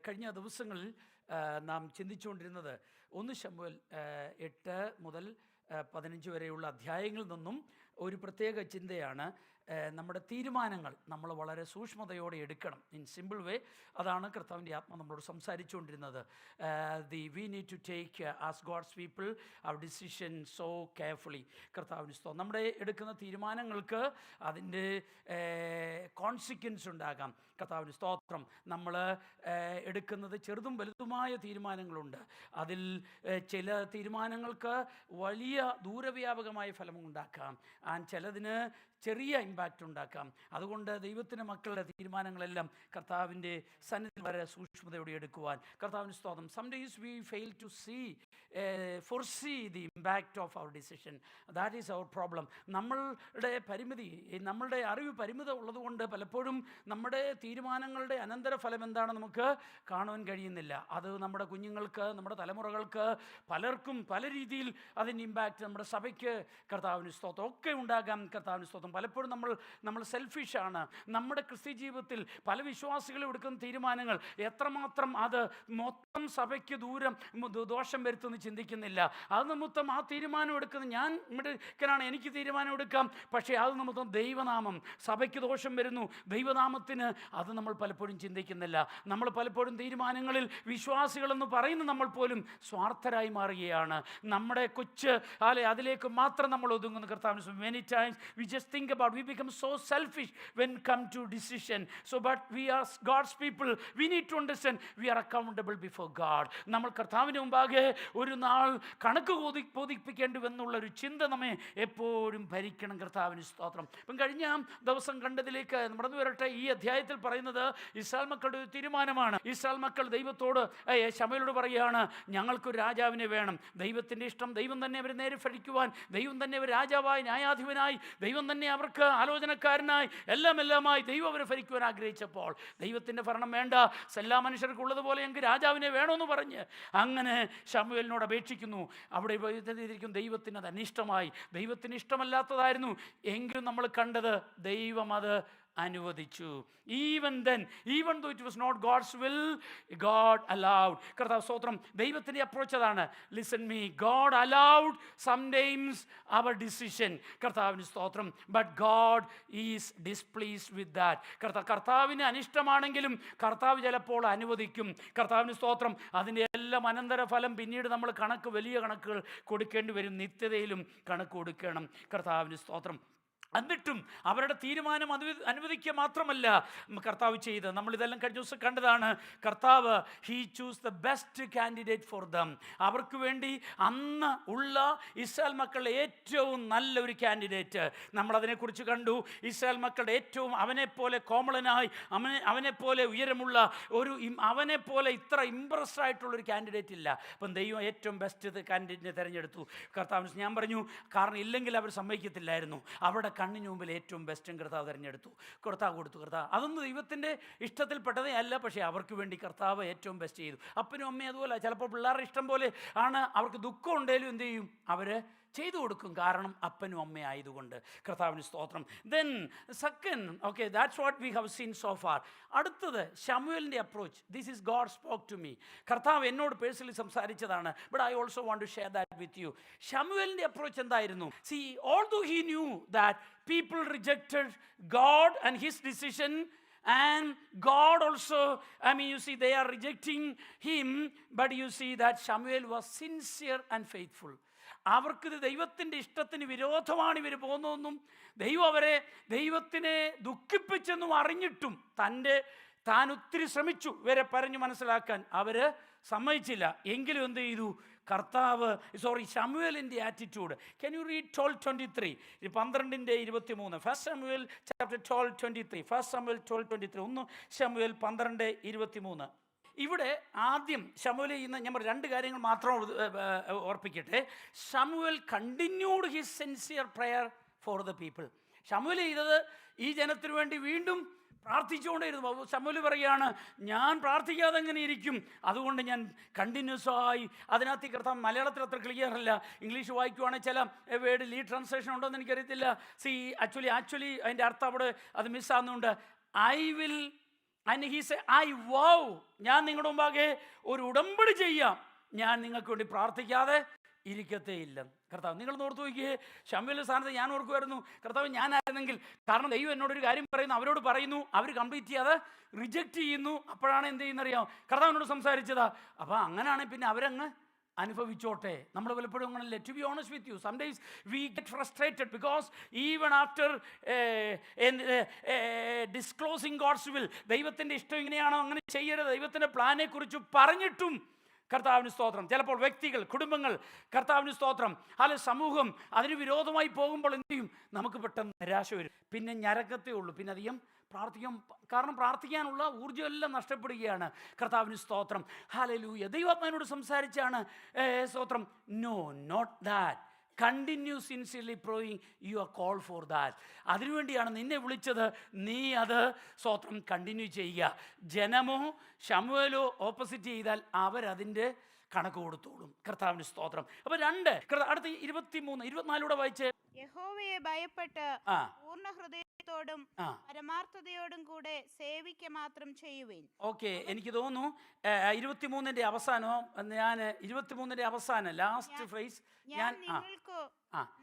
കഴിഞ്ഞ ദിവസങ്ങളിൽ നാം ചിന്തിച്ചുകൊണ്ടിരുന്നത് 1 ശമൂവേൽ 8 മുതൽ 15 വരെയുള്ള അധ്യായങ്ങളിൽ നിന്നും ഒരു പ്രത്യേക ചിന്തയാണ്. നമ്മുടെ തീരുമാനങ്ങൾ നമ്മൾ വളരെ സൂക്ഷ്മതയോടെ എടുക്കണം. ഇൻ സിമ്പിൾ വേ അതാണ് കർത്താവിൻ്റെ ആത്മ നമ്മളോട് സംസാരിച്ചുകൊണ്ടിരുന്നത്. We need to take as God's people our decision so carefully. കർത്താവിന് സ്തോത്രം. നമ്മുടെ എടുക്കുന്ന തീരുമാനങ്ങൾക്ക് അതിൻ്റെ കോൺസിക്വൻസ് ഉണ്ടാകാം. കർത്താവിന് സ്തോത്രം. നമ്മൾ എടുക്കുന്നത് ചെറുതും വലുതുമായ തീരുമാനങ്ങളുണ്ട്. അതിൽ ചില തീരുമാനങ്ങൾക്ക് വലിയ ദൂരവ്യാപകമായ ഫലമുണ്ടാക്കാം, ചിലതിന് ചെറിയ ഇമ്പാക്റ്റ് ഉണ്ടാക്കാം. അതുകൊണ്ട് ദൈവത്തിൻ്റെ മക്കളുടെ തീരുമാനങ്ങളെല്ലാം കർത്താവിൻ്റെ സന്നിധിയിൽ വളരെ സൂക്ഷ്മതയോടെ എടുക്കുവാൻ കർത്താവിന് സ്തോത്രം. Sometimes we fail to foresee the impact of our decision. That is our problem. നമ്മളുടെ പരിമിതി, നമ്മളുടെ അറിവ് പരിമിതം ഉള്ളതുകൊണ്ട് പലപ്പോഴും നമ്മുടെ തീരുമാനങ്ങളുടെ അനന്തരഫലം എന്താണെന്ന് നമുക്ക് കാണുവാൻ കഴിയുന്നില്ല. അത് നമ്മുടെ കുഞ്ഞുങ്ങൾക്ക്, നമ്മുടെ തലമുറകൾക്ക്, പലർക്കും പല രീതിയിൽ അതിൻ്റെ ഇമ്പാക്റ്റ് നമ്മുടെ സഭയ്ക്ക് കർത്താവിന് സ്തോത്രം ഒക്കെ ഉണ്ടാകാം. കർത്താവിന് സ്തോത്രം. പലപ്പോഴും നമ്മൾ സെൽഫിഷാണ്. നമ്മുടെ ക്രിസ്ത്യ ജീവിതത്തിൽ പല വിശ്വാസികളും എടുക്കുന്ന തീരുമാനങ്ങൾ എത്രമാത്രം അത് മൊത്തം സഭയ്ക്ക് ദോഷം വരുത്തുമെന്ന് ചിന്തിക്കുന്നില്ല. അത് നിമിത്തം ആ തീരുമാനം എടുക്കുന്നത് ഞാൻ മിടുക്കനാണ്, എനിക്ക് തീരുമാനം എടുക്കാം, പക്ഷേ അത് നിമിത്തം ദൈവനാമം സഭയ്ക്ക് ദോഷം വരുന്നു, ദൈവനാമത്തിന് അത് നമ്മൾ പലപ്പോഴും ചിന്തിക്കുന്നില്ല. നമ്മൾ പലപ്പോഴും തീരുമാനങ്ങളിൽ വിശ്വാസികളെന്ന് പറയുന്ന നമ്മൾ പോലും സ്വാർത്ഥരായി മാറുകയാണ്. നമ്മുടെ അതിലേക്ക് മാത്രം നമ്മൾ ഒതുങ്ങുന്നു. കർത്താവിന് many times we just think about, we become so selfish when come to decision. So but we are God's people, we need to understand we are accountable before God. നമ്മൾ കർത്താവിന് മുമ്പാകെ ഒരു നാൾ കണക്ക് ബോധിപ്പിക്കേണ്ടുവെന്നുള്ളൊരു ചിന്ത നമ്മെ എപ്പോഴും ഭരിക്കണം. കർത്താവിന് സ്തോത്രം. ഇപ്പം കഴിഞ്ഞ ദിവസം കണ്ടതിലേക്ക് നടന്നു വരട്ടെ. ഈ അധ്യായത്തിൽ പറയുന്നത് ഇസ്രായേൽ മക്കളുടെ ഒരു തീരുമാനമാണ്. ഇസ്രായേൽ മക്കൾ ദൈവത്തോട്, ശമൂവേലോട് പറയുകയാണ്, ഞങ്ങൾക്കൊരു രാജാവിനെ വേണം. ദൈവത്തിൻ്റെ ഇഷ്ടം, ദൈവം തന്നെ അവരെ നേരെ ഭരിക്കുവാൻ, ദൈവം തന്നെ അവർ രാജാവായി, ന്യായാധിപനായി, ദൈവം തന്നെ അവർക്ക് ആലോചനക്കാരനായി, എല്ലാമായി ദൈവം അവരെ ഭരിക്കുവാൻ ആഗ്രഹിച്ചപ്പോൾ ദൈവത്തിൻ്റെ ഭരണം വേണ്ട, എല്ലാ മനുഷ്യർക്കും ഉള്ളതുപോലെ ഞങ്ങൾക്ക് രാജാവിനെ വേണമെന്ന് പറഞ്ഞ് അങ്ങനെ ശമൂവേലിനോട് അപേക്ഷിക്കുന്നു. അവിടെ ദൈവത്തിന് അത് അനിഷ്ടമായി, ദൈവത്തിന് ഇഷ്ടമല്ലാത്തതായിരുന്നു. എങ്കിലും നമ്മൾ കണ്ടത് ദൈവം അത് അനുവദിച്ചു. even though it was not God's will, God allowed. കർത്താവ് സ്തോത്രം. ദൈവത്തിൻ്റെ അപ്രോച്ച് അതാണ്. Listen me, God allowed sometimes our decision. കർത്താവിന് സ്തോത്രം. but God is displeased with that. കർത്താവിന് അനിഷ്ടമാണെങ്കിലും കർത്താവ് ചിലപ്പോൾ അനുവദിക്കും. കർത്താവിന് സ്തോത്രം. അതിൻ്റെ എല്ലാം അനന്തരഫലം പിന്നീട് നമ്മൾ വലിയ കണക്കുകൾ കൊടുക്കേണ്ടി വരും. നിത്യതയിലും കണക്ക് കൊടുക്കണം. കർത്താവിന് സ്തോത്രം. എന്നിട്ടും അവരുടെ തീരുമാനം അനുവദിക്കുക മാത്രമല്ല കർത്താവ് ചെയ്ത്, നമ്മളിതെല്ലാം കഴിഞ്ഞ ദിവസം കണ്ടതാണ്. കർത്താവ് he choose the best candidate for them. അവർക്ക് വേണ്ടി അന്ന് ഉള്ള ഇസ്രായേൽ മക്കളുടെ ഏറ്റവും നല്ലൊരു കാൻഡിഡേറ്റ് നമ്മളതിനെക്കുറിച്ച് കണ്ടു. ഇസ്രായേൽ മക്കളുടെ ഏറ്റവും അവനെപ്പോലെ കോമളനായി, അവനെപ്പോലെ ഉയരമുള്ള അവനെപ്പോലെ ഇത്ര ഇമ്പ്രസ്ഡ് ആയിട്ടുള്ളൊരു കാൻഡിഡേറ്റ് ഇല്ല. അപ്പം ദൈവം ഏറ്റവും ബെസ്റ്റ് കാൻഡിഡേറ്റിനെ തിരഞ്ഞെടുത്തു. കർത്താവ് ഞാൻ പറഞ്ഞു, കാരണം ഇല്ലെങ്കിൽ അവർ സമ്മതിക്കത്തില്ലായിരുന്നു. അവിടെ കണ്ണിന് മുമ്പിൽ ഏറ്റവും ബെസ്റ്റും കർത്താവ് തിരഞ്ഞെടുത്തു, കർത്താവ് കൊടുത്തു. അതൊന്നും ദൈവത്തിൻ്റെ ഇഷ്ടത്തിൽപ്പെട്ടതേ അല്ല, പക്ഷേ അവർക്ക് വേണ്ടി കർത്താവ് ഏറ്റവും ബെസ്റ്റ് ചെയ്തു. അപ്പനും അമ്മയും അതുപോലെ. ചിലപ്പോൾ പിള്ളേരുടെ ഇഷ്ടം പോലെ ആണ്, അവർക്ക് ദുഃഖം ഉണ്ടെങ്കിലും എന്ത് ചെയ്യും, അവർ ചെയ്തു കൊടുക്കും, കാരണം അപ്പനും അമ്മയും ആയതുകൊണ്ട്. കർത്താവിന് സ്തോത്രം. Then second, okay, that's what we have seen so far. അടുത്തത് ശമൂവേലിൻ്റെ approach. This is God spoke to me. കർത്താവ് എന്നോട് പേഴ്സണലി സംസാരിച്ചതാണ്. But I also want to share that with you. ശമൂവേലിൻ്റെ അപ്രോച്ച് എന്തായിരുന്നു? See, although he knew that people rejected God and his decision, and God also, you see, they are rejecting him, but you see that Samuel was sincere and faithful. അവർക്കിത് ദൈവത്തിൻ്റെ ഇഷ്ടത്തിന് വിരോധമാണ് ഇവർ പോകുന്നതെന്നും ദൈവത്തിനെ ദുഃഖിപ്പിച്ചെന്നും അറിഞ്ഞിട്ടും താൻ ഒത്തിരി ശ്രമിച്ചു ഇവരെ പറഞ്ഞു മനസ്സിലാക്കാൻ, അവർ സമ്മതിച്ചില്ല. എങ്കിലും എന്ത് ചെയ്തു ശമൂവേലിൻ്റെ attitude. Can you read 12:23? 12:23. 1 Samuel chapter 12:23. 1 Samuel 12:23. 1 ശമൂവേൽ 12:23. ഇവിടെ ആദ്യം ശമൂവേൽ ചെയ്യുന്ന ഞാൻ രണ്ട് കാര്യങ്ങൾ മാത്രം ഓർപ്പിക്കട്ടെ. ശമൂവേൽ continued his sincere prayer for the people. ശമൂവേൽ ചെയ്തത് ഈ ജനത്തിനു വേണ്ടി വീണ്ടും പ്രാർത്ഥിച്ചുകൊണ്ടേയിരുന്നു. ശമൂവേൽ പറയുകയാണ്, ഞാൻ പ്രാർത്ഥിക്കാതെ എങ്ങനെ ഇരിക്കും, അതുകൊണ്ട് ഞാൻ കണ്ടിന്യൂസ് ആയി. അതിനകത്ത് കർത്താവ് മലയാളത്തിൽ അത്ര ക്ലിയർ അല്ല, ഇംഗ്ലീഷ് വായിക്കുവാണെങ്കിൽ ചില വേർഡ് ലീഡ് ട്രാൻസ്ലേഷൻ ഉണ്ടോ എന്ന് എനിക്കറിയത്തില്ല. ആക്ച്വലി അതിൻ്റെ അർത്ഥം അവിടെ അത് മിസ്സാകുന്നുണ്ട്. I will And he said, I vow, ഞാൻ നിങ്ങളുടെ മുമ്പാകെ ഒരു ഉടമ്പടി ചെയ്യാം, ഞാൻ നിങ്ങൾക്ക് വേണ്ടി പ്രാർത്ഥിക്കാതെ ഇരിക്കത്തേ ഇല്ല. കർത്താവ്, നിങ്ങൾ ഓർത്ത് നോക്കിയേ, ശമൂവേലിന്റെ സ്ഥാനത്ത് ഞാൻ ഓർക്കുമായിരുന്നു, കർത്താവ് ഞാനായിരുന്നെങ്കിൽ, കാരണം ദൈവം എന്നോടൊരു കാര്യം പറയുന്നു, അവരോട് പറയുന്നു, അവർ കംപ്ലീറ്റ് ചെയ്യാതെ റിജക്റ്റ് ചെയ്യുന്നു. അപ്പോഴാണ് എന്ത് ചെയ്യുന്നറിയാം, കർത്താവിനോട് സംസാരിച്ചതാ. അപ്പോൾ അങ്ങനെയാണെങ്കിൽ പിന്നെ അവരങ്ങ് അനുഭവിച്ചോട്ടെ. നമ്മൾ പലപ്പോഴും അങ്ങനല്ലേ. To be honest with you, sometimes we get frustrated because even after disclosing God's will, ദൈവത്തിൻ്റെ ഇഷ്ടം ഇങ്ങനെയാണോ, അങ്ങനെ ചെയ്യരുത്, ദൈവത്തിൻ്റെ പ്ലാനെ കുറിച്ച് പറഞ്ഞിട്ടും കർത്താവിന് സ്തോത്രം, ചിലപ്പോൾ വ്യക്തികൾ, കുടുംബങ്ങൾ, കർത്താവിന് സ്തോത്രം, അല്ലെ സമൂഹം അതിന് വിരോധമായി പോകുമ്പോൾ എന്ത് ചെയ്യും, നമുക്ക് പെട്ടെന്ന് നിരാശ വരും. പിന്നെ ഞരക്കത്തേ ഉള്ളൂ, പിന്നെ അധികം പ്രാർത്ഥിക്കും. കാരണം പ്രാർത്ഥിക്കാനുള്ള ഊർജ്ജം എല്ലാം നഷ്ടപ്പെടുകയാണ്. കർത്താവിന് സ്തോത്രം, ഹല്ലേലൂയ. ദൈവാത്മാവിനോട് സംസാരിച്ചാണ് സ്തോത്രം, no not that, continue sincerely praying, you are call for that. അതിനുവേണ്ടിയാണ് നിന്നെ വിളിച്ചത്, നീ അത് സ്തോത്രം കണ്ടിന്യൂ ചെയ്യുക. ജനമോ ശമൂവേലോ ഓപ്പോസിറ്റ് ചെയ്താൽ അവരതിൻ്റെ കണക്ക് കൊടുത്തോളും. കർത്താവിന് സ്തോത്രം. അപ്പൊ അടുത്ത 23, 24 വായിച്ച്, യഹോവയെ ഭയപ്പെട്ട് പൂർണ്ണ ഹൃദയത്തോടും പരമാർത്ഥതയോടും കൂടെ സേവിക്ക മാത്രം ചെയ്യുവിൻ. ഓക്കെ, എനിക്ക് തോന്നുന്നു 23ന്റെ അവസാനോ, ഞാൻ 23ന്റെ അവസാനം ലാസ്റ്റ് ഫ്രേസ്, ഞാൻ നിങ്ങൾക്ക്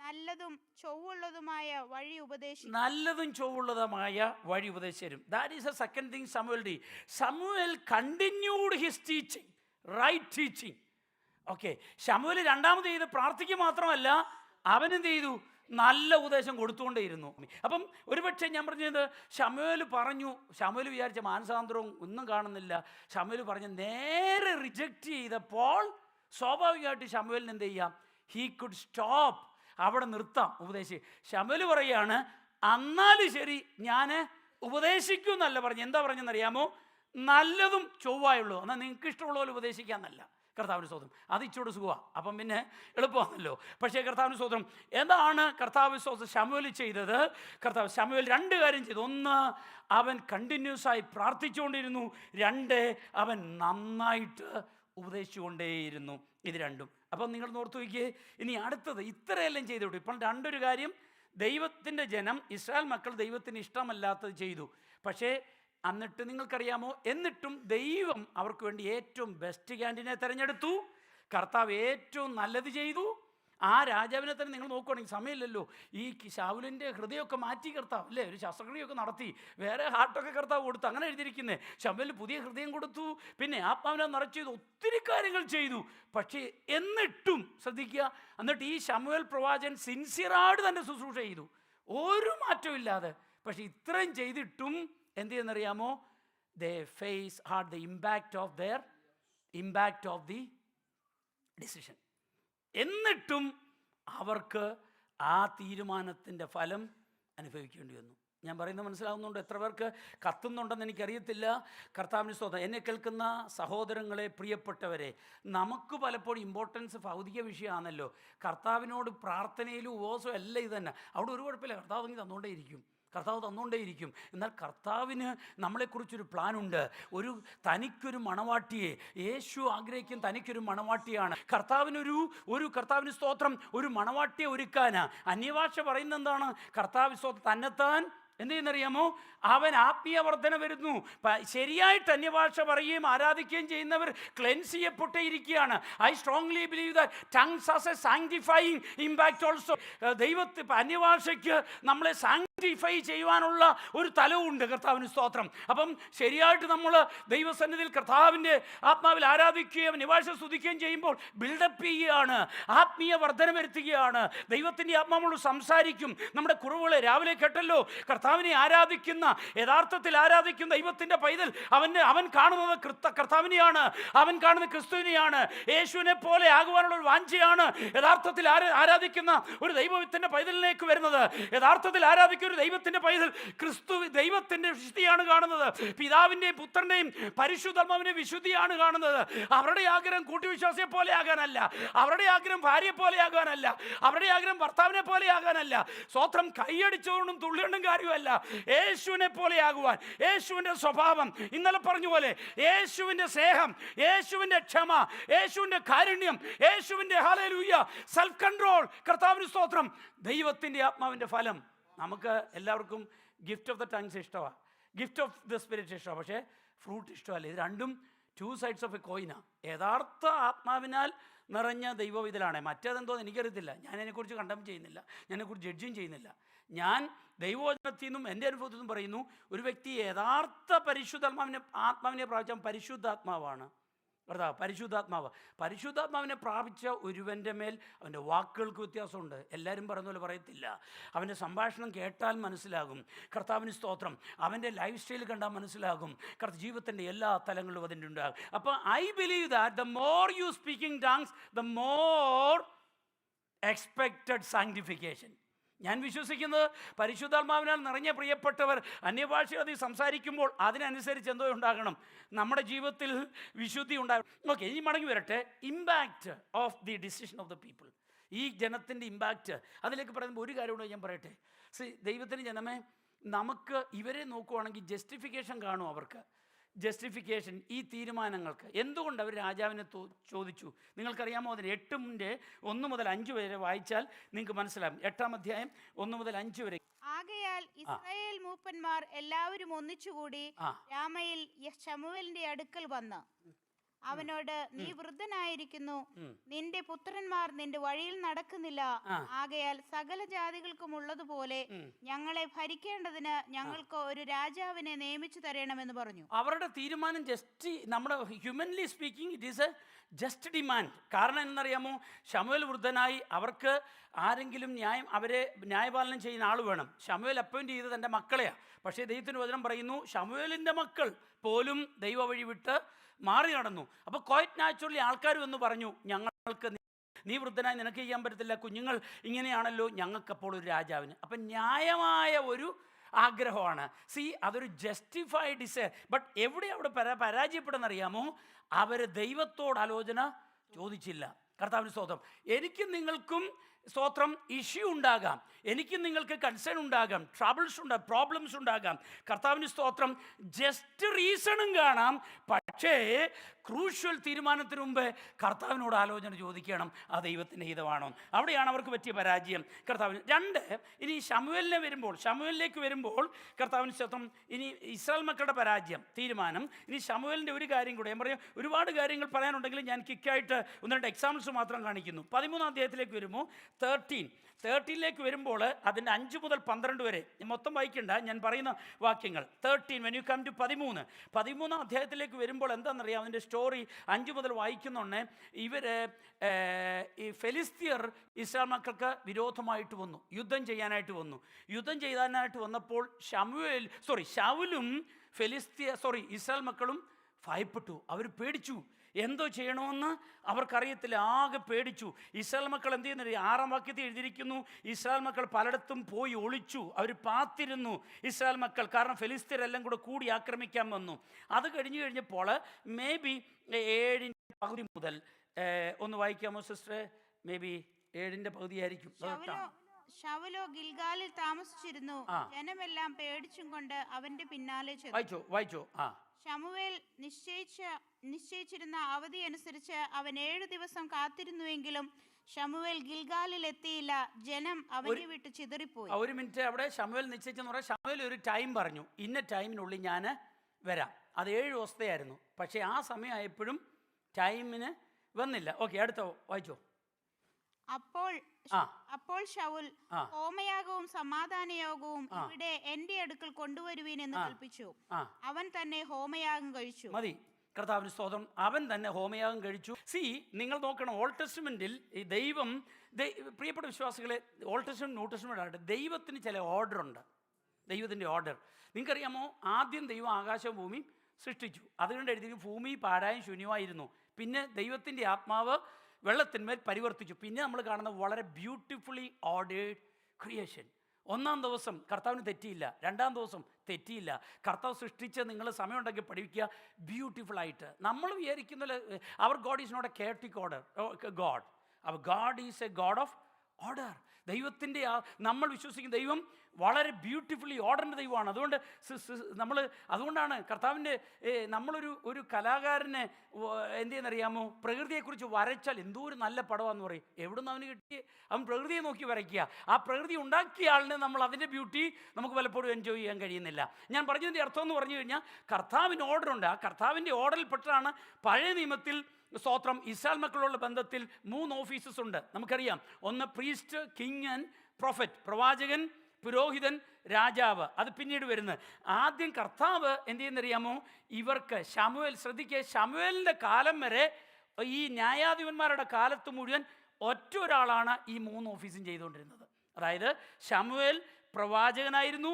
നല്ലതും ചൊവ്വുള്ളതുമായ വഴി ഉപദേശിക്കും. നല്ലതും ചൊവ്വുള്ളതുമായ വഴി ഉപദേശിക്കും. That is a second thing Samuel did. Samuel continued his teaching, right teaching. Okay, ശമൂവേൽ രണ്ടാമത് ചെയ്ത് പ്രാർത്ഥിക്കുക മാത്രമല്ല, അവനെന്ത് ചെയ്തു, നല്ല ഉപദേശം കൊടുത്തുകൊണ്ടേയിരുന്നു. അപ്പം ഒരുപക്ഷെ ഞാൻ പറഞ്ഞത്, ശമൂവേൽ പറഞ്ഞു, ശമൂവേൽ വിചാരിച്ച മാനസാന്തരവും ഒന്നും കാണുന്നില്ല. ശമൂവേൽ പറഞ്ഞ് നേരെ റിജക്റ്റ് ചെയ്തപ്പോൾ സ്വാഭാവികമായിട്ട് ശമൂവേലിന് എന്ത് ചെയ്യാം, ഹീ കുഡ് സ്റ്റോപ്പ്, അവിടെ നിർത്താം ഉപദേശിച്ച്. ശമൂവേൽ പറയാണ്, എന്നാലും ശരി ഞാൻ ഉപദേശിക്കും എന്നല്ല പറഞ്ഞു. എന്താ പറഞ്ഞെന്നറിയാമോ, നല്ലതും ചൊവ്വായുള്ളൂ, എന്നാൽ നിങ്ങൾക്ക് ഇഷ്ടമുള്ള പോലെ ഉപദേശിക്കാന്നല്ല. കർത്താവിന് സ്തോത്രം, അത് ഇച്ചോട് സുഖമാണ്, അപ്പം പിന്നെ എളുപ്പമാണല്ലോ. പക്ഷേ കർത്താവിന് സ്തോത്രം, എന്താണ് കർത്താവ് സ്തോത്രം ശമൂവേൽ ചെയ്തത്? ശമൂവേൽ 2 കാര്യം ചെയ്തു. 1, അവൻ കണ്ടിന്യൂസ് ആയി പ്രാർത്ഥിച്ചുകൊണ്ടിരുന്നു. 2, അവൻ നന്നായിട്ട് ഉപദേശിച്ചുകൊണ്ടേയിരുന്നു. ഇത് രണ്ടും. അപ്പം നിങ്ങൾ ഓർത്ത് നോക്കിയേ, ഇനി അടുത്തത് ഇത്രയെല്ലാം ചെയ്തോട്ടു. ഇപ്പം 2 കാര്യം, ദൈവത്തിൻ്റെ ജനം, ഇസ്രായേൽ മക്കൾ ദൈവത്തിന് ഇഷ്ടമല്ലാത്തത് ചെയ്തു. പക്ഷേ എന്നിട്ട് നിങ്ങൾക്കറിയാമോ, എന്നിട്ടും ദൈവം അവർക്ക് വേണ്ടി ഏറ്റവും ബെസ്റ്റ് ക്യാൻഡിനെ തിരഞ്ഞെടുത്തു. കർത്താവ് ഏറ്റവും നല്ലത് ചെയ്തു. ആ രാജാവിനെ തന്നെ നിങ്ങൾ നോക്കുകയാണെങ്കിൽ, സമയമില്ലല്ലോ, ഈ ശൗലിൻ്റെ ഹൃദയമൊക്കെ മാറ്റി കർത്താവ് അല്ലേ, ഒരു ശസ്ത്രക്രിയയൊക്കെ നടത്തി, വേറെ ഹാർട്ടൊക്കെ കർത്താവ് കൊടുത്തു, അങ്ങനെ എഴുതിയിരിക്കുന്നത്. ശമൂവേലിന് പുതിയ ഹൃദയം കൊടുത്തു, പിന്നെ ആത്മാവിനെ നിറച്ച് ചെയ്തു, ഒത്തിരി കാര്യങ്ങൾ ചെയ്തു. പക്ഷേ എന്നിട്ടും ശ്രദ്ധിക്കുക, എന്നിട്ട് ഈ ശമൂവേൽ പ്രവാചകൻ സിൻസിയറായിട്ട് തന്നെ ശുശ്രൂഷ ചെയ്തു, ഒരു മാറ്റവും ഇല്ലാതെ. പക്ഷേ ഇത്രയും ചെയ്തിട്ടും എന്ത് ചെയ്യുന്നറിയാമോ, they face had the impact of the decision. എന്നിട്ടും അവർക്ക് ആ തീരുമാനത്തിൻ്റെ ഫലം അനുഭവിക്കേണ്ടി വന്നു. ഞാൻ പറയുന്നത് മനസ്സിലാവുന്നുണ്ട്? എത്ര പേർക്ക് കത്തുന്നുണ്ടെന്ന് എനിക്കറിയത്തില്ല. കർത്താവിന് സ്തോത്രം. എന്നെ കേൾക്കുന്ന സഹോദരങ്ങളെ, പ്രിയപ്പെട്ടവരെ, നമുക്ക് പലപ്പോഴും ഇമ്പോർട്ടൻസ് ഭൗതിക വിഷയമാണല്ലോ. കർത്താവിനോട് പ്രാർത്ഥനയിലും ഉപവാസവും എല്ലാം ഇത് തന്നെ. അവിടെ ഒരു കുഴപ്പമില്ല, കർത്താവ് തന്നുകൊണ്ടേയിരിക്കും. എന്നാൽ കർത്താവിന് നമ്മളെക്കുറിച്ചൊരു പ്ലാനുണ്ട്. തനിക്കൊരു മണവാട്ടിയെ യേശു ആഗ്രഹിക്കും. തനിക്കൊരു മണവാട്ടിയാണ്. കർത്താവിന് സ്തോത്രം, ഒരു മണവാട്ടിയെ ഒരുക്കാനാ. അന്യഭാഷ പറയുന്നത് എന്താണ്? കർത്താവ് സ്തോത്രം തന്നെത്താൻ എന്ത് ചെയ്യുന്നറിയാമോ, അവൻ ആത്മീയ വർധന വരുന്നു. ശരിയായിട്ട് അന്യഭാഷ പറയുകയും ആരാധിക്കുകയും ചെയ്യുന്നവർ ക്ലെൻസ് ചെയ്യപ്പെട്ടിരിക്കുകയാണ്. I strongly believe that tongues as a sanctifying impact also. അന്യഭാഷയ്ക്ക് നമ്മളെ സാങ്ക്ടിഫൈ ചെയ്യുവാനുള്ള ഒരു തലവുണ്ട്. കർത്താവിന് സ്തോത്രം. അപ്പം ശരിയായിട്ട് നമ്മൾ ദൈവസന്നിധിയിൽ കർത്താവിൻ്റെ ആത്മാവിൽ ആരാധിക്കുകയും അന്യഭാഷ സ്തുതിക്കുകയും ചെയ്യുമ്പോൾ ബിൽഡപ്പ് ചെയ്യുകയാണ്, ആത്മീയ വർധന വരുത്തുകയാണ്. ദൈവത്തിൻ്റെ ആത്മാവോട് സംസാരിക്കും. നമ്മുടെ കുറവുകളെ രാവിലെ കേട്ടല്ലോ, കർത്താവിനെ ആരാധിക്കുന്ന, യഥാർത്ഥത്തിൽ ആരാധിക്കുന്ന ദൈവത്തിൻ്റെ പൈതൽ അവൻ കാണുന്നത് കർത്താവിനെയാണ്, അവൻ കാണുന്ന ക്രിസ്തുവിനെയാണ്. യേശുവിനെ പോലെ ആകുവാനുള്ള ഒരു വാഞ്ചയാണ് യഥാർത്ഥത്തിൽ ആരാധിക്കുന്ന ഒരു ദൈവത്തിൻ്റെ പൈതലിലേക്ക് വരുന്നത്. യഥാർത്ഥത്തിൽ ആരാധിക്കുന്ന ഒരു ദൈവത്തിൻ്റെ പൈതൽ ദൈവത്തിൻ്റെ വിശുദ്ധിയാണ് കാണുന്നത്. പിതാവിൻ്റെയും പുത്രൻ്റെയും പരിശുദ്ധാത്മാവിൻ്റെ വിശുദ്ധിയാണ് കാണുന്നത്. അവരുടെ ആഗ്രഹം കൂട്ടുവിശ്വാസിയെ പോലെ ആകാനല്ല, അവരുടെ ആഗ്രഹം ഭാര്യയെ പോലെ ആകാനല്ല, അവരുടെ ആഗ്രഹം ഭർത്താവിനെ പോലെ ആകാനല്ല. സ്വത്രം കൈയടിച്ചുകൊണ്ടും തുള്ളികൊണ്ടും കാര്യമല്ല, യേശുവിനെ പോലെ ആകുവാൻ. യേശുവിൻ്റെ സ്വഭാവം, ഇന്നലെ പറഞ്ഞ പോലെ യേശുവിൻ്റെ സ്നേഹം, യേശുവിൻ്റെ ക്ഷമ, യേശുവിൻ്റെ കാരുണ്യം, യേശുവിൻ്റെ ഹല്ലേലൂയ സെൽഫ് കൺട്രോൾ. കർത്താവിന് സ്തോത്രം. ദൈവത്തിൻ്റെ ആത്മാവിൻ്റെ ഫലം. നമുക്ക് എല്ലാവർക്കും ഗിഫ്റ്റ് ഓഫ് ദ ടങ്സ് ഇഷ്ടമാണ്. ഗിഫ്റ്റ് ഓഫ് ദ സ്പിരിറ്റ് ഇഷ്ടമാണ്, പക്ഷേ ഫ്രൂട്ട് ഇഷ്ടമല്ല. ഇത് രണ്ടും 2 sides ഓഫ് എ കോയിനാണ്. യഥാർത്ഥ ആത്മാവിനാൽ നിറഞ്ഞ ദൈവം ഇതിലാണ്. മറ്റേതെന്തോന്ന് എനിക്കറിയത്തില്ല. ഞാൻ അതിനെക്കുറിച്ച് കണ്ടം ചെയ്യുന്നില്ല, ഞാനെക്കുറിച്ച് ജഡ്ജും ചെയ്യുന്നില്ല. ഞാൻ ദൈവവചനത്തിൽ നിന്നും എൻ്റെ അനുഭവത്തിൽ നിന്നും പറയുന്നു, ഒരു വ്യക്തി യഥാർത്ഥ ആത്മാവിനെ പ്രാപിച്ച പരിശുദ്ധാത്മാവാണ്. കർത്താവ് പരിശുദ്ധാത്മാവ്. പരിശുദ്ധാത്മാവിനെ പ്രാപിച്ച ഒരുവൻ്റെ മേൽ അവൻ്റെ വാക്കുകൾക്ക് വ്യത്യാസമുണ്ട്. എല്ലാവരും പറയുന്ന പോലെ പറയത്തില്ല. അവൻ്റെ സംഭാഷണം കേട്ടാൽ മനസ്സിലാകും. കർത്താവിന് സ്തോത്രം. അവൻ്റെ ലൈഫ് സ്റ്റൈൽ കണ്ടാൽ മനസ്സിലാകും. ജീവിതത്തിൻ്റെ എല്ലാ തലങ്ങളിലും അതിൻ്റെ ഉണ്ടാകും. അപ്പോൾ I believe that the more you speaking tongues the more expected sanctification. ഞാൻ വിശ്വസിക്കുന്നത് പരിശുദ്ധാത്മാവിനാൽ നിറഞ്ഞ പ്രിയപ്പെട്ടവർ അന്യഭാഷയിൽ സംസാരിക്കുമ്പോൾ അതിനനുസരിച്ച് എന്തോ ഉണ്ടാകണം, നമ്മുടെ ജീവിതത്തിൽ വിശുദ്ധി ഉണ്ടാകണം. ഓക്കെ, ഇനി മടങ്ങി വരട്ടെ. Impact of the decision of the people. ഈ ജനത്തിൻ്റെ ഇമ്പാക്റ്റ്, അതിലേക്ക് പറയുമ്പോൾ ഒരു കാര്യം കൂടെ ഞാൻ പറയട്ടെ. ദൈവത്തിന് ജനമേ, നമുക്ക് ഇവരെ നോക്കുവാണെങ്കിൽ ജസ്റ്റിഫിക്കേഷൻ കാണും. അവർക്ക് ജസ്റ്റിഫിക്കേഷൻ ഈ തീരുമാനങ്ങൾക്ക് എന്തുകൊണ്ട് അവർ രാജാവിനെ ചോദിച്ചു. നിങ്ങൾക്കറിയാമോ? അതിന് 8:1 മുതൽ 5 വരെ വായിച്ചാൽ നിങ്ങൾക്ക് മനസ്സിലാകും. 8-ാം അധ്യായം 1 മുതൽ 5 വരെ. ആകയാൽ ഇസ്രായേൽ മൂപ്പന്മാർ എല്ലാവരും ഒന്നിച്ചുകൂടി രാമയിൽ ശമൂവേലിന്റെ അടുക്കൽ വന്ന് അവനോട്, നീ വൃദ്ധനായിരിക്കുന്നു, നിന്റെ പുത്രന്മാർ നിന്റെ വഴിയിൽ നടക്കുന്നില്ല. ആകയാൽ സകല ജാതികൾക്കും ഉള്ളതുപോലെ ഞങ്ങളെ ഭരിക്കേണ്ടതിന് ഞങ്ങൾക്ക് ഒരു രാജാവിനെ നിയമിച്ചു തരണമെന്ന് പറഞ്ഞു. അവരുടെ തീരുമാനം ജസ്റ്റ്, നമ്മുടെ humanly speaking, it is A just demand. കാരണം എന്നറിയാമോ? ശമൂവേൽ വൃദ്ധനായി, അവർക്ക് ആരെങ്കിലും അവരെ ന്യായപാലനം ചെയ്യുന്ന ആൾ വേണം. ശമൂവേൽ അപ്പോയിന്റ് ചെയ്തത് തൻ്റെ മക്കളെയാണ്. പക്ഷേ ദൈവത്തിൻ്റെ വചനം പറയുന്നു, ശമൂവേലിൻ്റെ മക്കൾ പോലും ദൈവ വഴി വിട്ട് മാറി നടന്നു. അപ്പോൾ ക്വൈറ്റ് നാച്ചുറലി ആൾക്കാർ എന്ന് പറഞ്ഞു, ഞങ്ങൾക്ക് നീ വൃദ്ധനായി നിനക്ക് ചെയ്യാൻ പറ്റത്തില്ല, കുഞ്ഞുങ്ങൾ ഇങ്ങനെയാണല്ലോ, ഞങ്ങൾക്കപ്പോൾ ഒരു രാജാവിന്. അപ്പം ന്യായമായ ഒരു ആഗ്രഹമാണ്. അതൊരു ജസ്റ്റിഫൈഡ് ഡിസയർ. ബട്ട് എവിടെ അവിടെ പരാജയപ്പെടുന്നറിയാമോ? അവർ ദൈവത്തോട് ആലോചന ചോദിച്ചില്ല. കർത്താവിന് സ്തോത്രം. എനിക്കും നിങ്ങൾക്കും സ്തോത്രം ഇഷ്യൂ ഉണ്ടാകാം, എനിക്കും നിങ്ങൾക്ക് കൺസേൺ ഉണ്ടാകാം, ട്രബിൾസ് ഉണ്ടാകാം, പ്രോബ്ലംസ് ഉണ്ടാകാം. കർത്താവിന് സ്തോത്രം. ജസ്റ്റ് റീസണും കാണാം, പക്ഷേ ക്രൂഷ്യൽ തീരുമാനത്തിന് മുമ്പ് കർത്താവിനോട് ആലോചന ചോദിക്കണം, ആ ദൈവത്തിൻ്റെ ഹിതമാണോ. അവിടെയാണ് അവർക്ക് പറ്റിയ പരാജയം. കർത്താവിന് 2. ഇനി ശമൂവേലിലേക്ക് വരുമ്പോൾ കർത്താവിന് സ്തോത്രം. ഇനി ഇസ്രായേൽ മക്കളുടെ പരാജയം, തീരുമാനം. ഇനി ശമൂവേലിൻ്റെ ഒരു കാര്യം കൂടെ ഞാൻ പറയാം. ഒരുപാട് കാര്യങ്ങൾ പറയാനുണ്ടെങ്കിലും ഞാൻ ക്വിക്കായിട്ട് 1-2 എക്സാമ്പിൾസ് മാത്രം കാണിക്കുന്നു. 13-ാം അധ്യായത്തിലേക്ക് വരുമ്പോൾ 13ലേക്ക് വരുമ്പോൾ അതിൻ്റെ 5 മുതൽ 12 വരെ മൊത്തം വായിക്കണ്ട, ഞാൻ പറയുന്ന വാക്യങ്ങൾ. 13 when you come to 13-ാം അധ്യായത്തിലേക്ക് വരുമ്പോൾ എന്താണെന്നറിയാം? അതിൻ്റെ സ്റ്റോറി 5 മുതൽ വായിക്കുന്നുണ്ട്. ഈ ഫെലിസ്തീയർ ഇസ്രായേൽ മക്കൾക്ക് വിരോധമായിട്ട് വന്നു, യുദ്ധം ചെയ്യാനായിട്ട് വന്നപ്പോൾ ശൗലും ഇസ്രായേൽ മക്കളും ഭയപ്പെട്ടു. അവർ പേടിച്ചു. എന്തോ ചെയ്യണമെന്ന് അവർക്കറിയത്തില്ല, ആകെ പേടിച്ചു. ഇസ്രായേൽ മക്കൾ എന്ത് ചെയ്യുന്നത്? 6-ാം വാക്യത്തിൽ എഴുതിയിരിക്കുന്നു, ഇസ്രായേൽ മക്കൾ പലയിടത്തും പോയി ഒളിച്ചു. അവർ പാത്തിരുന്നു ഇസ്രായേൽ മക്കൾ, കാരണം ഫെലിസ്തീരെല്ലാം കൂടി ആക്രമിക്കാൻ വന്നു. അത് കഴിഞ്ഞപ്പോൾ മേ ബി 7-ന്റെ പകുതി മുതൽ ഒന്ന് വായിക്കാമോ സിസ്റ്ററെ? May be 7-ന്റെ പകുതിയായിരിക്കും. ശൗലോ ഗിൽഗാലിൽ താമസിച്ചിരുന്നു. ജനമെല്ലാം പേടിച്ചും കൊണ്ട് അവന്റെ പിന്നാലെ ചെന്നു. വായിച്ചോ. ശമൂവേൽ നിശ്ചയിച്ചിരുന്ന അവധി അനുസരിച്ച് അവൻ 7 ദിവസം കാത്തിരുന്നുവെങ്കിലും ശമൂവേൽ ഗിൽഗാലിൽ എത്തിയില്ല. ജനം അവനെ വിട്ട് ചിതറിപ്പോയി. ഒരു മിനിറ്റ്, അവിടെ ശമൂവേൽ നിശ്ചയിച്ചെന്ന് പറയാം. ശമൂവേൽ ഒരു ടൈം പറഞ്ഞു, ഇന്ന ടൈമിനുള്ളിൽ ഞാൻ വരാം. അത് 7 ദിവസത്തെയായിരുന്നു. പക്ഷേ ആ സമയമായപ്പോഴും ടൈമിന് വന്നില്ല. ഓക്കെ, അടുത്ത വായിച്ചോ. അപ്പോൾ ശൗൽ, ഹോമയാഗവും സമാധാനയാഗവും ഇവിടെ എന്റെ അടുക്കൽ കൊണ്ടുവരുവീൻ എന്ന് കൽപ്പിച്ചു. അവൻ തന്നെ ഹോമയാഗം കഴിച്ചു. മതി. കർത്താവിന് സ്തോത്രം. അവൻ തന്നെ ഹോമയാഗം കഴിച്ചു. നിങ്ങൾ നോക്കണം, ഓൾഡ് ടെസ്റ്റ്മെന്റിൽ ഈ ദൈവം, പ്രിയപ്പെട്ട വിശ്വാസികളെ, ഓൾഡ് ടെസ്റ്റ്മെന്റ് ന്യൂ ടെസ്റ്റ്മെന്റ് ആയിട്ട് ദൈവത്തിന് ചില ഓർഡർ ഉണ്ട്. ദൈവത്തിൻ്റെ ഓർഡർ നിങ്ങൾക്കറിയാമോ? ആദ്യം ദൈവം ആകാശവും ഭൂമിയും സൃഷ്ടിച്ചു. അതുകൊണ്ട് എഴുതി, ഭൂമി പാഴായും ശൂന്യമായിരുന്നു. പിന്നെ ദൈവത്തിൻ്റെ ആത്മാവ് വെള്ളത്തിന്മേൽ പരിവർത്തിച്ചു. പിന്നെ നമ്മൾ കാണുന്ന വളരെ ബ്യൂട്ടിഫുള്ളി ഓർഡേർഡ് ക്രിയേഷൻ. 1-ാം ദിവസം കർത്താവിന് തെറ്റിയില്ല, 2-ാം ദിവസം തെറ്റിയില്ല. കർത്താവ് സൃഷ്ടിച്ച് നിങ്ങൾ സമയമുണ്ടെങ്കിൽ പഠിക്കുക ബ്യൂട്ടിഫുള്ളായിട്ട്. നമ്മൾ വിചാരിക്കുന്ന our God is not a chaotic God. Our God is a God of order. ദൈവത്തിൻ്റെ നമ്മൾ വിശ്വസിക്കുന്ന ദൈവം വളരെ ബ്യൂട്ടിഫുള്ളി ഓർഡറിൻ്റെ ദൈവമാണ്. അതുകൊണ്ട് അതുകൊണ്ടാണ് കർത്താവിൻ്റെ നമ്മളൊരു കലാകാരനെ എന്ത് ചെയ്യുന്നറിയാമോ, പ്രകൃതിയെക്കുറിച്ച് വരച്ചാൽ എന്തോ ഒരു നല്ല പടമാണെന്ന് പറയും. എവിടുന്ന് അവന് കിട്ടി? അവൻ പ്രകൃതിയെ നോക്കി വരയ്ക്കുക. ആ പ്രകൃതി ഉണ്ടാക്കിയ ആളിനെ നമ്മൾ അതിൻ്റെ ബ്യൂട്ടി നമുക്ക് പലപ്പോഴും എൻജോയ് ചെയ്യാൻ കഴിയുന്നില്ല. ഞാൻ പറഞ്ഞതിൻ്റെ അർത്ഥം എന്ന് പറഞ്ഞു കഴിഞ്ഞാൽ കർത്താവിന് ഓർഡറുണ്ട്. ആ കർത്താവിൻ്റെ ഓർഡറിൽപ്പെട്ടാണ് പഴയ നിയമത്തിൽ സ്തോത്രം ഇസ്രായേൽ മക്കളുള്ള ബന്ധത്തിൽ 3 ഓഫീസസ് ഉണ്ട്. നമുക്കറിയാം, ഒന്ന് പ്രീസ്റ്റ്, കിങ് ആൻഡ് പ്രൊഫറ്റ്, പ്രവാചകൻ, പുരോഹിതൻ, രാജാവ്. അത് പിന്നീട് വരുന്നത്. ആദ്യം കർത്താവ് എന്ത് ചെയ്യുന്നറിയാമോ, ഇവർക്ക് ശ്രദ്ധിക്കുക, ശമൂവേലിൻ്റെ കാലം വരെ ഈ ന്യായാധിപന്മാരുടെ കാലത്ത് മുഴുവൻ ഒറ്റ ഒരാളാണ് ഈ 3 ഓഫീസും ചെയ്തുകൊണ്ടിരുന്നത്. അതായത് ശമൂവേൽ പ്രവാചകനായിരുന്നു,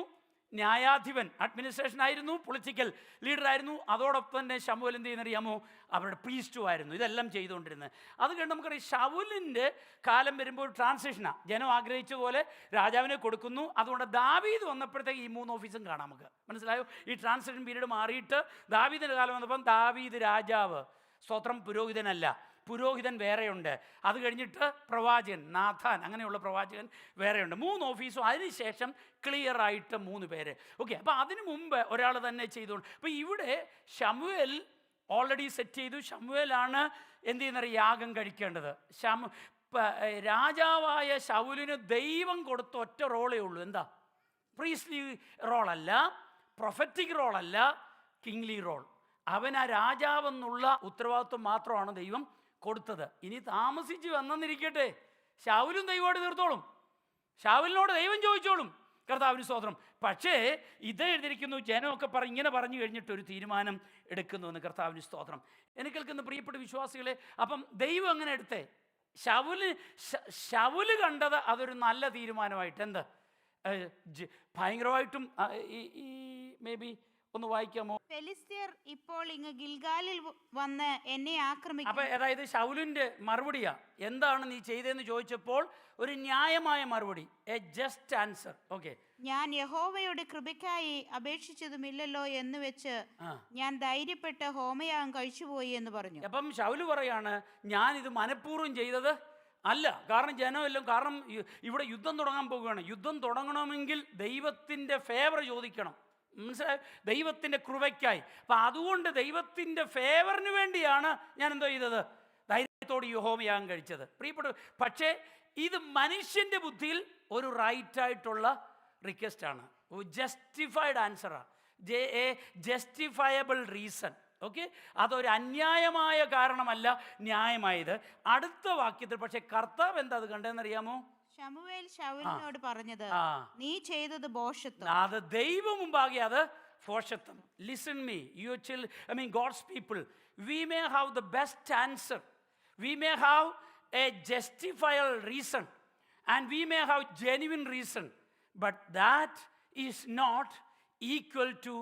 ന്യായാധിപൻ അഡ്മിനിസ്ട്രേഷൻ ആയിരുന്നു, പൊളിറ്റിക്കൽ ലീഡറായിരുന്നു. അതോടൊപ്പം തന്നെ ശമൂവേൽ എന്ത് ചെയ്യുന്നറിയാമോ, അവരുടെ പ്രീസ്റ്റും ആയിരുന്നു. ഇതെല്ലാം ചെയ്തുകൊണ്ടിരുന്നത്. അത് കഴിഞ്ഞ് നമുക്കറിയാം ശൗലിൻ്റെ കാലം വരുമ്പോൾ ട്രാൻസിഷനാണ്. ജനം ആഗ്രഹിച്ച പോലെ രാജാവിനെ കൊടുക്കുന്നു. അതുകൊണ്ട് ദാവീദ് വന്നപ്പോഴത്തേക്ക് ഈ 3 ഓഫീസും കാണാം. നമുക്ക് മനസ്സിലായോ? ഈ ട്രാൻസിഷൻ പീരീഡ് മാറിയിട്ട് ദാവീദിൻ്റെ കാലം വന്നപ്പം ദാവീദ് രാജാവ്, സ്തോത്രം പുരോഹിതനല്ല, പുരോഹിതൻ വേറെയുണ്ട്. അത് കഴിഞ്ഞിട്ട് പ്രവാചകൻ നാഥാൻ, അങ്ങനെയുള്ള പ്രവാചകൻ വേറെയുണ്ട്. 3 ഓഫീസും അതിനുശേഷം ക്ലിയർ ആയിട്ട് 3 പേര്. ഓക്കെ, അപ്പോൾ അതിനു മുമ്പ് ഒരാൾ തന്നെ ചെയ്തുകൊണ്ട്. അപ്പോൾ ഇവിടെ ശമൂവേൽ ഓൾറെഡി സെറ്റ് ചെയ്തു. ശമൂവേലാണ് എന്ത് ചെയ്യുന്നത്, യാഗം കഴിക്കേണ്ടത്. രാജാവായ ശൗലിന് ദൈവം കൊടുത്ത ഒറ്റ റോളേ ഉള്ളൂ. എന്താ? പ്രീസ്ലി റോളല്ല, പ്രൊഫറ്റിക് റോളല്ല, കിങ്ലി റോൾ. അവൻ ആ രാജാവെന്നുള്ള ഉത്തരവാദിത്വം മാത്രമാണ് ദൈവം കൊടുത്തത്. ഇനി താമസിച്ച് വന്നെന്നിരിക്കട്ടെ, ശൗലും ദൈവമായിട്ട് തീർത്തോളും, ശൗലിനോട് ദൈവം ചോദിച്ചോളും. കർത്താവിന് സ്തോത്രം. പക്ഷേ ഇത് എഴുതിയിരിക്കുന്നു, ജനമൊക്കെ ഇങ്ങനെ പറഞ്ഞു കഴിഞ്ഞിട്ട് ഒരു തീരുമാനം എടുക്കുന്നുവെന്ന്. കർത്താവിന് സ്തോത്രം. എനിക്ക് കേൾക്കുന്ന പ്രിയപ്പെട്ട വിശ്വാസികളെ, അപ്പം ദൈവം അങ്ങനെ എടുത്തേ. ശൗല് കണ്ടത് അതൊരു നല്ല തീരുമാനമായിട്ട്. എന്ത് ഭയങ്കരമായിട്ടും ഈ മേ ബി ഒന്ന് വായിക്കാമോ? ഫെലിസ്ത്യർ ഇപ്പോൾ ഇങ്ങ് ഗിൽഗാലിൽ വന്ന് എന്നെ ആക്രമിക്കും. അപ്പൊ അതായത് ശൗലിന്റെ മറുപടിയാ, എന്താണ് നീ ചെയ്തതെന്ന് ചോദിച്ചപ്പോൾ ഒരു ന്യായമായ മറുപടി, എ ജസ്റ്റ് ആൻസർ. ഓക്കെ, ഞാൻ യഹോവയുടെ കൃപയ്ക്കായി അപേക്ഷിച്ചതുമില്ലല്ലോ എന്ന് വെച്ച് ഞാൻ ധൈര്യപ്പെട്ട് ഹോമയാഗം കഴിച്ചുപോയി എന്ന് പറഞ്ഞു. അപ്പം ശൗല് പറയാണ്, ഞാൻ ഇത് മനഃപൂർവ്വം ചെയ്തത് അല്ല. കാരണം ജനമെല്ലാം, കാരണം ഇവിടെ യുദ്ധം തുടങ്ങാൻ പോകുകയാണ്. യുദ്ധം തുടങ്ങണമെങ്കിൽ ദൈവത്തിൻ്റെ ഫേവർ ചോദിക്കണം. മനസ്സിലായി? ദൈവത്തിൻ്റെ കൃപയ്ക്കായി. അപ്പം അതുകൊണ്ട് ദൈവത്തിൻ്റെ ഫേവറിന് വേണ്ടിയാണ് ഞാൻ എന്തോ ചെയ്തത്, ധൈര്യത്തോട് ഹോമയാഗം കഴിച്ചത്. പ്രിയപ്പെട്ട, പക്ഷേ ഇത് മനുഷ്യൻ്റെ ബുദ്ധിയിൽ ഒരു റൈറ്റായിട്ടുള്ള റിക്വസ്റ്റാണ്, ജസ്റ്റിഫൈഡ് ആൻസറാണ്, ജസ്റ്റിഫയബിൾ റീസൺ. ഓക്കെ, അതൊരു അന്യായമായ കാരണമല്ല, ന്യായമായത്. അടുത്ത വാക്യത്തിൽ പക്ഷേ കർത്താവ് എന്താ അത് കണ്ടതെന്നറിയാമോ? ശമൂവേൽ ശൗലിനോട് പറഞ്ഞത്, നീ ചെയ്തത് ഭോഷത്വം. അത് ദൈവം മുമ്പാകെ അത് ഭോഷത്വം. Listen me, you God's people, we may have the best answer, we may have a justifiable reason and we may have genuine reason, but that is not equal to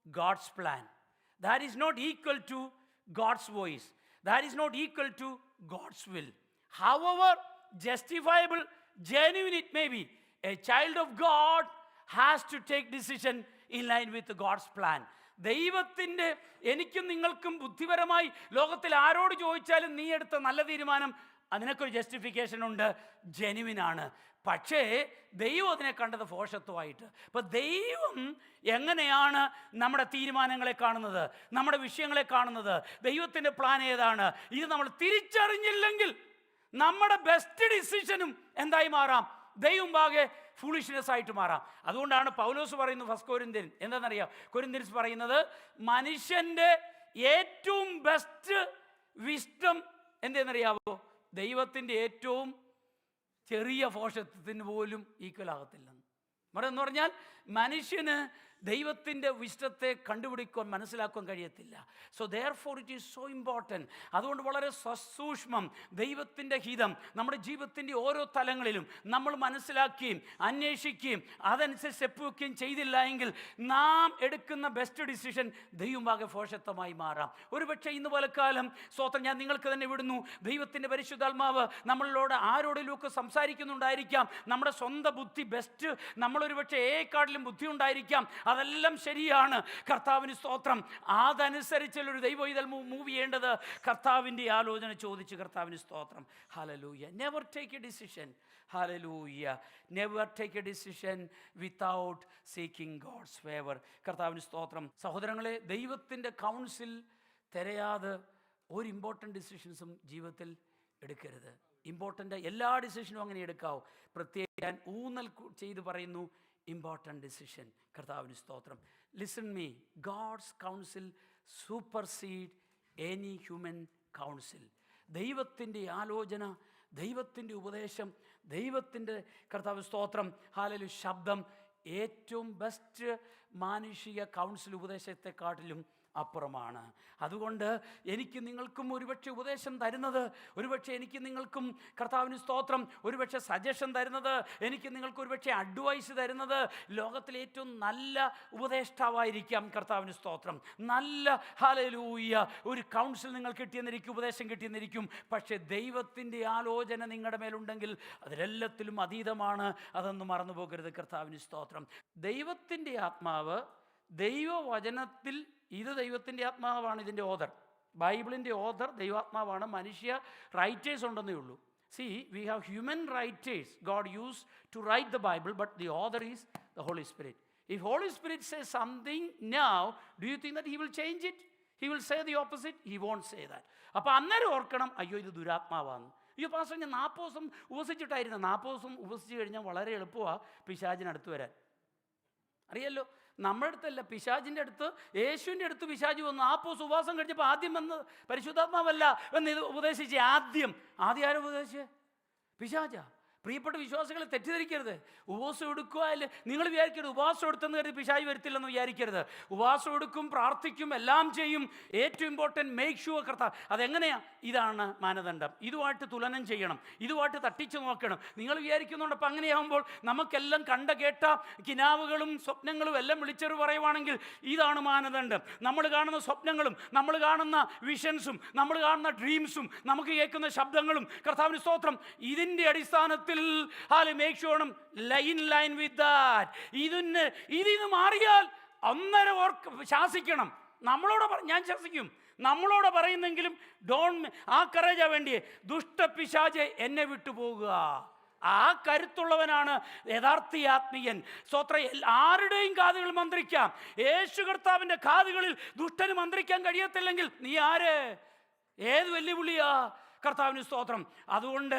God's plan. That is not equal to God's voice. That is not equal to God's will. However justifiable, genuine it may be, a child of God has to take decision in line with God's plan. ദൈവത്തിൻ്റെ, എനിക്കും നിങ്ങൾക്കും ബുദ്ധിപരമായി ലോകത്തിൽ ആരോട് ചോദിച്ചാലും നീ എടുത്ത നല്ല തീരുമാനം, അതിനൊക്കെ ജസ്റ്റിഫിക്കേഷൻ ഉണ്ട്, ജെനുവിനാണ്. പക്ഷേ ദൈവം അതിനെ കണ്ടത് ഭോഷത്വമായിട്ട്. അപ്പം ദൈവം എങ്ങനെയാണ് നമ്മുടെ തീരുമാനങ്ങളെ കാണുന്നത്, നമ്മുടെ വിഷയങ്ങളെ കാണുന്നത്, ദൈവത്തിൻ്റെ പ്ലാൻ ഏതാണ്, ഇത് നമ്മൾ തിരിച്ചറിഞ്ഞില്ലെങ്കിൽ നമ്മുടെ ബെസ്റ്റ് ഡിസിഷനും എന്തായി മാറാം, ദൈവം ബാകെ ഫൂളിഷ്നെസ് ആയിട്ട് മാറാം. അതുകൊണ്ടാണ് പൗലോസ് പറയുന്നത്, ഫസ്റ്റ് കൊരിന്ത്യൻ എന്താണെന്നറിയാം, കൊരിന്ത്യൻസ് പറയുന്നത്, മനുഷ്യൻ്റെ ഏറ്റവും ബെസ്റ്റ് വിസ്ഡം എന്തെന്നറിയാവോ, ദൈവത്തിൻ്റെ ഏറ്റവും ചെറിയ ഭോഷത്വത്തിന് പോലും ഈക്വൽ ആകത്തില്ലെന്ന്. എന്ന് പറഞ്ഞാൽ മനുഷ്യന് ദൈവത്തിൻ്റെ വിഷ്ടത്തെ കണ്ടുപിടിക്കുവാൻ, മനസ്സിലാക്കുവാൻ കഴിയത്തില്ല. So therefore it is so important. അതുകൊണ്ട് വളരെ സസൂക്ഷ്മം ദൈവത്തിൻ്റെ ഹിതം നമ്മുടെ ജീവിതത്തിൻ്റെ ഓരോ തലങ്ങളിലും നമ്മൾ മനസ്സിലാക്കുകയും അന്വേഷിക്കുകയും അതനുസരിച്ച് സ്റ്റെപ്പ് വെക്കുകയും ചെയ്തില്ല എങ്കിൽ നാം എടുക്കുന്ന ബെസ്റ്റ് ഡിസിഷൻ ദൈവമാകെ ഭോഷത്വമായി മാറാം. ഒരുപക്ഷെ ഇന്ന് പലക്കാലം സ്തോത്രം ഞാൻ നിങ്ങൾക്ക് തന്നെ വിടുന്നു, ദൈവത്തിൻ്റെ പരിശുദ്ധാത്മാവ് നമ്മളോട് ആരോടെങ്കിലുമൊക്കെ സംസാരിക്കുന്നുണ്ടായിരിക്കാം. നമ്മുടെ സ്വന്തം ബുദ്ധി ബെസ്റ്റ്, നമ്മളൊരു പക്ഷേ ഏക്കാട്ടിലും ബുദ്ധി ഉണ്ടായിരിക്കാം. അതെല്ലാം ശരിയാണ്. കർത്താവിന് സ്തോത്രം. അതനുസരിച്ചുള്ളൊരു ദൈവം ഇതിൽ മൂവ് ചെയ്യേണ്ടത് കർത്താവിൻ്റെ ആലോചന ചോദിച്ച് കർത്താവിന് സ്തോത്രം. ഹല്ലേലൂയ. Never take a decision. ഹല്ലേലൂയ. Never take a decision without seeking God's favour. കർത്താവിന് സ്തോത്രം. സഹോദരങ്ങളെ, ദൈവത്തിൻ്റെ കൗൺസിൽ തിരയാതെ ഒരു ഇമ്പോർട്ടൻ്റ് ഡിസിഷൻസും ജീവിതത്തിൽ എടുക്കരുത്. ഇമ്പോർട്ടൻ്റ് എല്ലാ ഡിസിഷനും അങ്ങനെ എടുക്കാവൂ. പ്രത്യേകം ഞാൻ ഊന്നൽ ചെയ്ത് പറയുന്നു, ഇമ്പോർട്ടൻ്റ് ഡിസിഷൻ. കർത്താവിന് സ്തോത്രം. Listen me, God's counsel supersede any human counsel. ദൈവത്തിൻ്റെ ആലോചന, ദൈവത്തിൻ്റെ ഉപദേശം, ദൈവത്തിൻ്റെ കർത്താവ് സ്തോത്രം ഹല്ലേലൂയ ശബ്ദം ഏറ്റവും ബെസ്റ്റ് മാനുഷിക കൗൺസിൽ ഉപദേശത്തെക്കാട്ടിലും അപ്പുറമാണ്. അതുകൊണ്ട് എനിക്ക് നിങ്ങൾക്കും ഒരുപക്ഷെ ഉപദേശം തരുന്നത്, ഒരുപക്ഷെ എനിക്ക് നിങ്ങൾക്കും കർത്താവിന് സ്തോത്രം ഒരുപക്ഷെ സജഷൻ തരുന്നത്, എനിക്ക് നിങ്ങൾക്ക് ഒരുപക്ഷെ അഡ്വൈസ് തരുന്നത് ലോകത്തിലെ ഏറ്റവും നല്ല ഉപദേഷ്ടാവായിരിക്കാം. കർത്താവിന് സ്തോത്രം. നല്ല ഹല്ലേലൂയ ഒരു കൗൺസിൽ നിങ്ങൾ കിട്ടിയെന്നിരിക്കും, ഉപദേശം കിട്ടിയെന്നിരിക്കും. പക്ഷേ ദൈവത്തിൻ്റെ ആലോചന നിങ്ങളുടെ മേലുണ്ടെങ്കിൽ അതിലെല്ലാത്തിലും അതീതമാണ്. അതൊന്നും മറന്നു പോകരുത്. കർത്താവിന് സ്തോത്രം. ദൈവത്തിൻ്റെ ആത്മാവ് ദൈവവചനത്തിൽ, ഇത് ദൈവത്തിൻ്റെ ആത്മാവാണ്. ഇതിൻ്റെ ഓഥർ, ബൈബിളിൻ്റെ ഓഥർ ദൈവാത്മാവാണ്. മനുഷ്യ റൈറ്റേഴ്സ് ഉണ്ടെന്നേ ഉള്ളൂ. See, we have human writers God used to write the Bible, but the author is the Holy Spirit. If Holy Spirit says something now, do you think that he will change it? He will say the opposite? He won't say that. അപ്പോൾ അന്നേരം ഓർക്കണം, അയ്യോ ഇത് ദുരാത്മാവാണ്. അയ്യോ pastor, ഞാൻ 40 ദിവസം ഉപസിച്ചിട്ടായിരുന്നു. 40 ദിവസം ഉപസിച്ച് കഴിഞ്ഞാൽ വളരെ എളുപ്പമാണ് പിശാചിനടുത്ത് വരാൻ. അറിയാലോ, നമ്മുടെ അടുത്തല്ല, പിശാചിൻ്റെ അടുത്ത്, യേശുവിൻ്റെ അടുത്ത് പിശാചി വന്നു. 40 ദിവസം ഉപവാസം കഴിഞ്ഞപ്പോൾ ആദ്യം വന്ന് പരിശുദ്ധാത്മാവല്ല എന്ന് ഇത് ഉപദേശിച്ച് ആദ്യം ആരും ഉപദേശിച്ച് പിശാചാ. പ്രിയപ്പെട്ട വിശ്വാസികളെ തെറ്റിദ്ധരിക്കരുത്. ഉപവാസം എടുക്കുക അല്ലേ, നിങ്ങൾ വിചാരിക്കരുത് ഉപവാസം എടുത്തെന്ന് കരുതി പിശാചി വരത്തില്ലെന്ന് വിചാരിക്കരുത്. ഉപവാസം എടുക്കും, പ്രാർത്ഥിക്കും, എല്ലാം ചെയ്യും. ഏറ്റവും ഇമ്പോർട്ടൻറ്റ് മേക്ക് ഷുവർ കർത്താവ്. അതെങ്ങനെയാണ്? ഇതാണ് മാനദണ്ഡം. ഇതുമായിട്ട് തുലനം ചെയ്യണം, ഇതുമായിട്ട് തട്ടിച്ചു നോക്കണം. നിങ്ങൾ വിചാരിക്കുന്നുണ്ട് അപ്പം അങ്ങനെയാകുമ്പോൾ നമുക്കെല്ലാം കണ്ട കേട്ട കിനാവുകളും സ്വപ്നങ്ങളും എല്ലാം വിളിച്ചെറു പറയുവാണെങ്കിൽ ഇതാണ് മാനദണ്ഡം. നമ്മൾ കാണുന്ന സ്വപ്നങ്ങളും നമ്മൾ കാണുന്ന വിഷൻസും നമ്മൾ കാണുന്ന ഡ്രീംസും നമുക്ക് കേൾക്കുന്ന ശബ്ദങ്ങളും കർത്താവിന് സ്തോത്രം ഇതിൻ്റെ അടിസ്ഥാനത്തിൽ make sure in line with that. ഇതിന്ന് മാറിയാൽ അന്നേരം ശാസിക്കണം. നമ്മളോട് ഞാൻ ശാസിക്കും, നമ്മളോട് പറയുന്നെങ്കിലും ആ കറേജാ വേണ്ടിയേ. ദുഷ്ടപിശാചേ എന്നെ വിട്ടുപോകുക. ആ കരുത്തുള്ളവനാണ് യഥാർത്ഥ ആത്മീയൻ. സ്തോത്രം. ആരുടെയും കാതുകൾ മന്ത്രിക്കാം. യേശു കർത്താവിൻ്റെ കാതുകളിൽ ദുഷ്ടന് മന്ത്രിക്കാൻ കഴിയത്തില്ലെങ്കിൽ നീ ആര്? ഏത് വെല്ലുവിളിയാ? കർത്താവിന് സ്തോത്രം. അതുകൊണ്ട്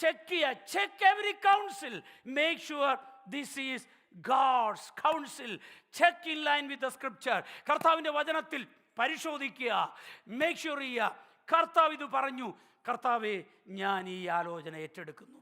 check every counsel. Make sure this is God's counsel. Check in line with the scripture. കർത്താവിൻ്റെ വചനത്തിൽ പരിശോധിക്കുക, മേക്ക് ഷുവർ ചെയ്യുക. കർത്താവ് ഇത് പറഞ്ഞു, കർത്താവേ ഞാൻ ഈ ആലോചന ഏറ്റെടുക്കുന്നു.